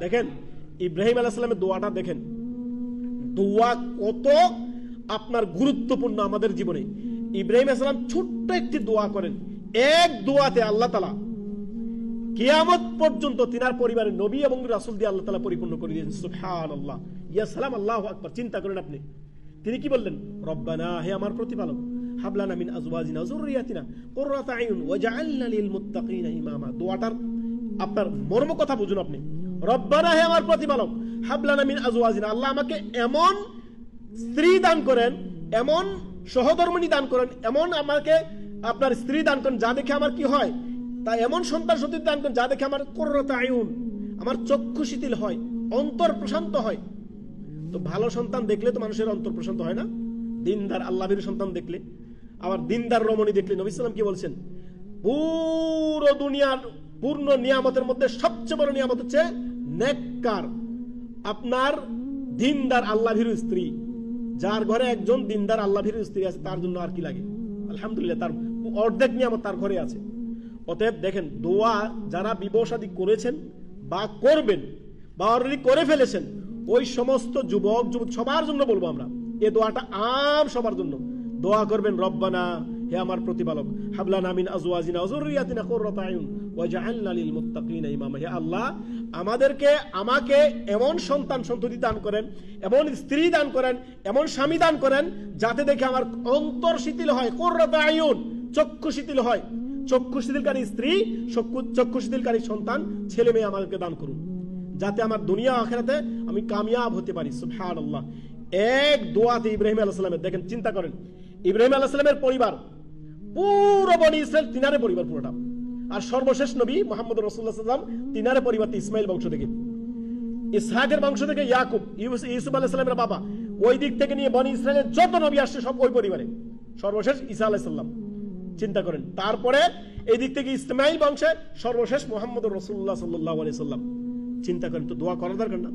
দেখেন ইব্রাহিম আলাইহিস সালামের দোয়াটা দেখেন, দোয়া কত আপনার গুরুত্বপূর্ণ আমাদের জীবনে। ইব্রাহিম আলাইহিস সালাম ছোট্ট একটি দোয়া করেন, এক দোয়াতে আল্লাহ তাআলা কিয়ামত পর্যন্ত তিনার পরিবারের নবী এবং রাসূল দিয়ে আল্লাহ তাআলা পরিপূর্ণ করে দিয়েছেন। সুবহানাল্লাহ, ইয়া সালাম, আল্লাহু আকবার। চিন্তা করেন আপনি, তিনি কি বললেন? রব্বানা, হে আমার প্রতিপালক, হাবলানা মিন আজওয়াজিনা ওয়া যুররিয়াতিনা কুররাতা আয়ুন ওয়াজআলনা লিল মুত্তাকিনা ইমামা। দোয়াটার আপনার মর্ম কথা বুঝুন আপনি। রব্বানা, হে আমার প্রতিপালক, হাবলানা মিন আজওয়াজিনা, আল্লাহ আমাকে এমন স্ত্রী দান করেন, এমন সহধর্মিণী দান করেন, এমন আমাকে আপনার স্ত্রী দান করেন যা দেখে আমার কি হয়, তা এমন সন্তান সন্ততি দান করেন যা দেখে আমার কুররাতা আয়ুন, আমার চক্ষু শিথিল হয়, অন্তর প্রশান্ত হয়। তো ভালো সন্তান দেখলে তো মানুষের অন্তর প্রশান্ত হয় না? দিনদার আল্লাহর সন্তান দেখলে, আবার দিনদার রমণী দেখলে, নবী সাল্লাল্লাহু আলাইহি ওয়াসাল্লাম কি বলছেন? পুরো দুনিয়ার পূর্ণ নিয়ামতের মধ্যে সবচেয়ে বড় নিয়ামত হচ্ছে নেককার, আপনার দিনদার আল্লাহভীরু স্ত্রী। যার ঘরে একজন দিনদার আল্লাহভীরু স্ত্রী আছে, তার জন্য আর কি লাগে? আলহামদুলিল্লাহ, তার অর্ধেক নিয়ামত তার ঘরে আছে। অতএব দেখেন, দোয়া যারা বিবাহ শাদী করেছেন বা করবেন বা অলরেডি করে ফেলেছেন, ওই সমস্ত যুবক যুবতী সবার জন্য বলবো আমরা, এই দোয়াটা আম সবার জন্য দোয়া করবেন। রব্বানা, হে আমার প্রতিপালক, হাবলানা মিন আজওয়াজিনা ওয়া যুররিয়াতিনা কুররাতা আয়ুন ওয়াজআলনা লিল মুত্তাকিনা ইমামা। হে আল্লাহ, আমাকে এমন সন্তান সন্ততি দান করেন, এমন স্ত্রী দান করেন, এমন স্বামী দান করেন যাতে দেখে আমার অন্তর শিথিল হয়, কুররাতা আয়ুন, চক্ষু শিথিল হয়। চক্ষু শিথিলকারী স্ত্রী, চক্ষু শিথিলকারী সন্তান, ছেলে মেয়ে আমাকে দান করুন, যাতে আমার দুনিয়া আখিরাতে আমি কামিয়াব হতে পারি। সুবহানাল্লাহ, এক দোয়াতে ইব্রাহিম আলাইহিস সালামের, দেখেন চিন্তা করেন, ইব্রাহিম আলাইহিস সালামের পরিবার পুরো বনি ইসরাইল তিনারে পরিবার পুরোটা, আর সর্বশেষ নবী মুহাম্মদ রাসূলুল্লাহ সাল্লাল্লাহু আলাইহি ওয়াসাল্লাম তিনারে পরিবারটি ইসমাইল বংশ থেকে, ইসহাকের বংশ থেকে ইয়াকুব, ইউসুফ আলাইহিস সালামের বাবা, ওই দিক থেকে নিয়ে বনি ইসরাইলের যত নবী আসছে সব ওই পরিবারে, সর্বশেষ ঈসা আলাইহিস সালাম। চিন্তা করেন, তারপরে এই দিক থেকে ইসমাইল বংশে সর্বশেষ মুহাম্মদ রাসূলুল্লাহ সাল্লাল্লাহু আলাইহি ওয়াসাল্লাম। চিন্তা করেন তো, দোয়া করার দরকার না?